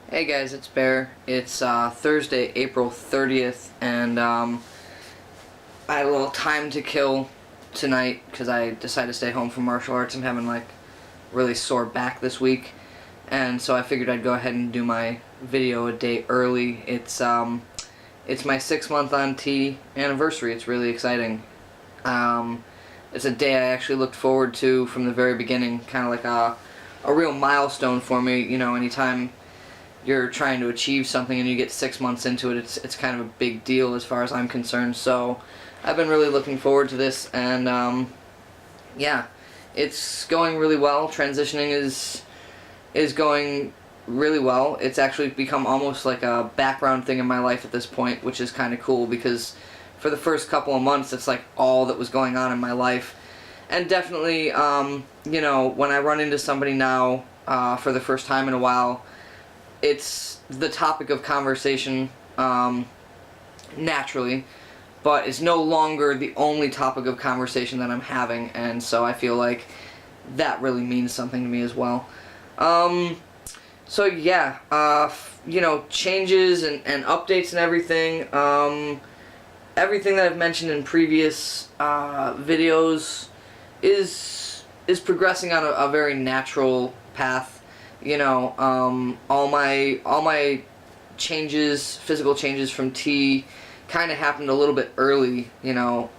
Hey guys, it's Bear. It's Thursday, April 30th, and I had a little time to kill tonight because I decided to stay home from martial arts. I'm having like really sore back this week, and so I figured I'd go ahead and do my video a day early. It's my 6 month on T anniversary. It's really exciting. It's a day I actually looked forward to from the very beginning, kind of like a real milestone for me. You know, anytime you're trying to achieve something and you get 6 months into it, it's kind of a big deal as far as I'm concerned. So I've been really looking forward to this, and yeah, it's going really well. Transitioning is going really well. It's actually become almost like a background thing in my life at this point, which is kind of cool because for the first couple of months it's like all that was going on in my life. And definitely, you know, when I run into somebody now for the first time in a while, it's the topic of conversation naturally, but it's no longer the only topic of conversation that I'm having, and so I feel like that really means something to me as well. So yeah, you know, changes and updates and everything. Everything that I've mentioned in previous videos is progressing on a very natural path. You know, all my changes, physical changes from T, kind of happened a little bit early. You know,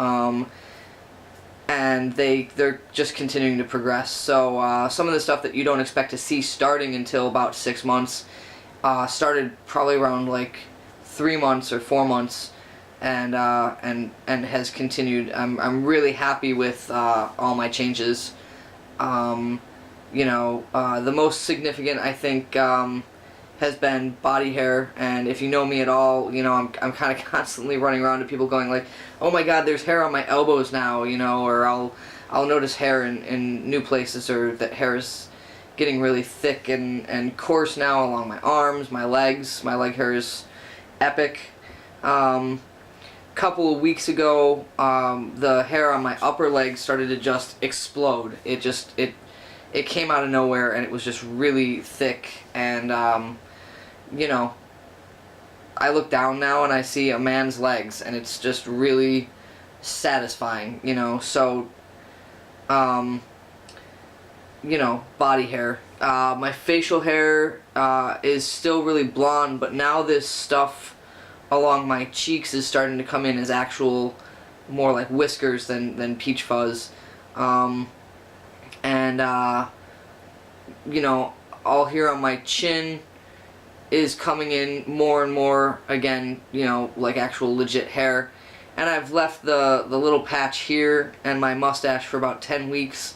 and they're just continuing to progress. So some of the stuff that you don't expect to see starting until about 6 months started probably around like 3 months or 4 months, and has continued. I'm really happy with all my changes. You know, the most significant, I think, has been body hair. And if you know me at all, you know, I'm kind of constantly running around to people going like, oh my god, there's hair on my elbows now, you know, or I'll notice hair in new places, or that hair is getting really thick and coarse now along my arms, my legs. My leg hair is epic. Couple of weeks ago, the hair on my upper leg started to just explode. It came out of nowhere, and it was just really thick, and you know, I look down now and I see a man's legs, and it's just really satisfying, you know. So you know, body hair. My facial hair is still really blonde, but now this stuff along my cheeks is starting to come in as actual, more like whiskers than peach fuzz. And you know, all here on my chin is coming in more and more again, you know, like actual legit hair. And I've left the little patch here and my mustache for about 10 weeks.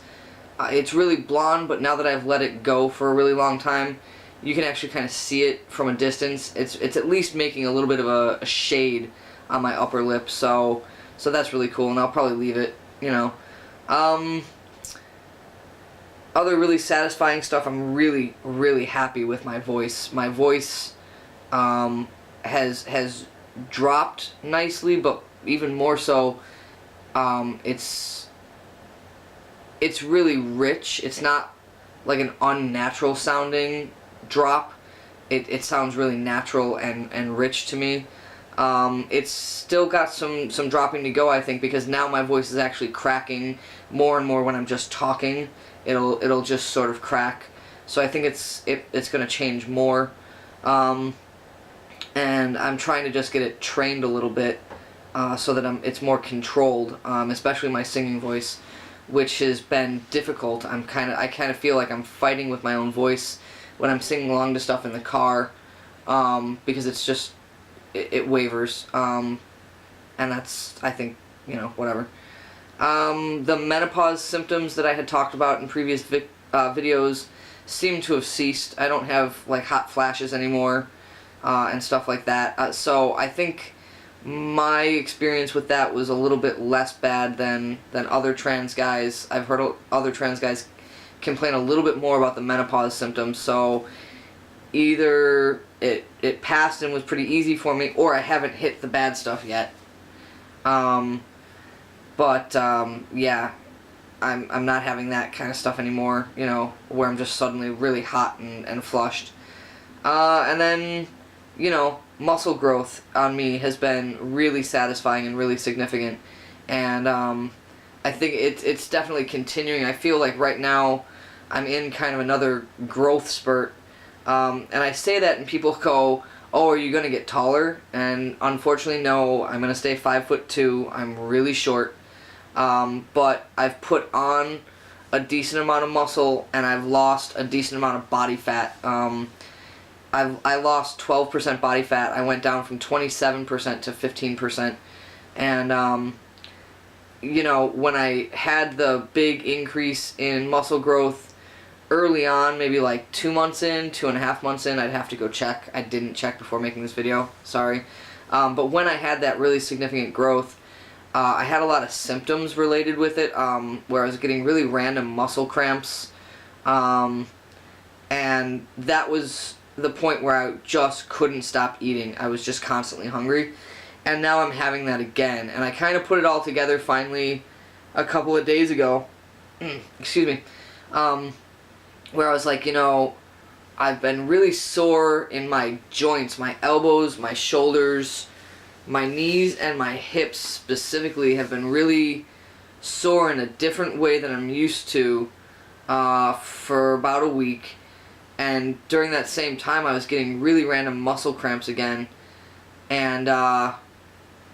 It's really blonde, but now that I've let it go for a really long time, you can actually kind of see it from a distance. It's at least making a little bit of a shade on my upper lip, so that's really cool, and I'll probably leave it, you know. Other really satisfying stuff, I'm really, really happy with my voice. My voice has dropped nicely, but even more so, it's really rich. It's not like an unnatural sounding drop. It sounds really natural and rich to me. It's still got some dropping to go, I think, because now my voice is actually cracking more and more when I'm just talking. It'll just sort of crack. So I think it's gonna change more. And I'm trying to just get it trained a little bit so that it's more controlled, especially my singing voice, which has been difficult. I kind of feel like I'm fighting with my own voice when I'm singing along to stuff in the car, because it's just it wavers, and that's, I think, you know, whatever. The menopause symptoms that I had talked about in previous videos seem to have ceased. I don't have like hot flashes anymore and stuff like that. So I think my experience with that was a little bit less bad than other trans guys. I've heard other trans guys complain a little bit more about the menopause symptoms. So either it passed and was pretty easy for me, or I haven't hit the bad stuff yet. Yeah, I'm not having that kind of stuff anymore, you know, where I'm just suddenly really hot and flushed. And then, muscle growth on me has been really satisfying and really significant. And I think it's definitely continuing. I feel like right now I'm in kind of another growth spurt. And I say that and people go, oh, are you going to get taller? And unfortunately, no, I'm going to stay 5'2". I'm really short. But I've put on a decent amount of muscle and I've lost a decent amount of body fat. I lost 12% body fat. I went down from 27% to 15%. And, when I had the big increase in muscle growth early on, maybe like 2 months in, 2.5 months in, I'd have to go check. I didn't check before making this video, sorry. But when I had that really significant growth, I had a lot of symptoms related with it, where I was getting really random muscle cramps. And that was the point where I just couldn't stop eating. I was just constantly hungry. And now I'm having that again. And I kind of put it all together finally a couple of days ago. Excuse me. Where I was like, I've been really sore in my joints, my elbows, my shoulders, my knees, and my hips specifically have been really sore in a different way than I'm used to for about a week. And during that same time, I was getting really random muscle cramps again. And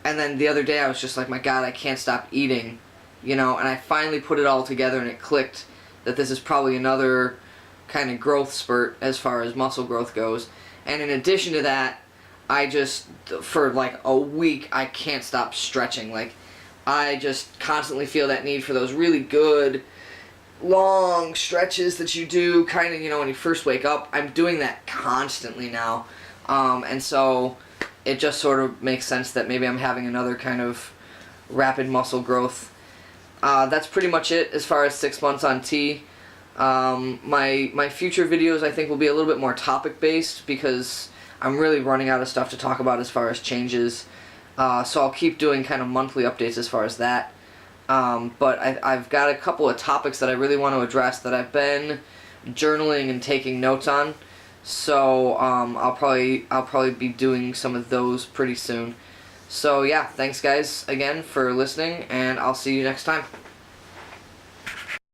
then the other day, I was just like, my God, I can't stop eating. And I finally put it all together and it clicked that this is probably another kind of growth spurt as far as muscle growth goes. And in addition to that, I just, for like a week, I can't stop stretching. Like, I just constantly feel that need for those really good long stretches that you do kind of, when you first wake up. I'm doing that constantly now. And so it just sort of makes sense that maybe I'm having another kind of rapid muscle growth. That's pretty much it as far as 6 months on T. My future videos I think will be a little bit more topic based because I'm really running out of stuff to talk about as far as changes. So I'll keep doing kind of monthly updates as far as that. But I've got a couple of topics that I really want to address that I've been journaling and taking notes on. So I'll probably be doing some of those pretty soon. So yeah, thanks guys again for listening, and I'll see you next time.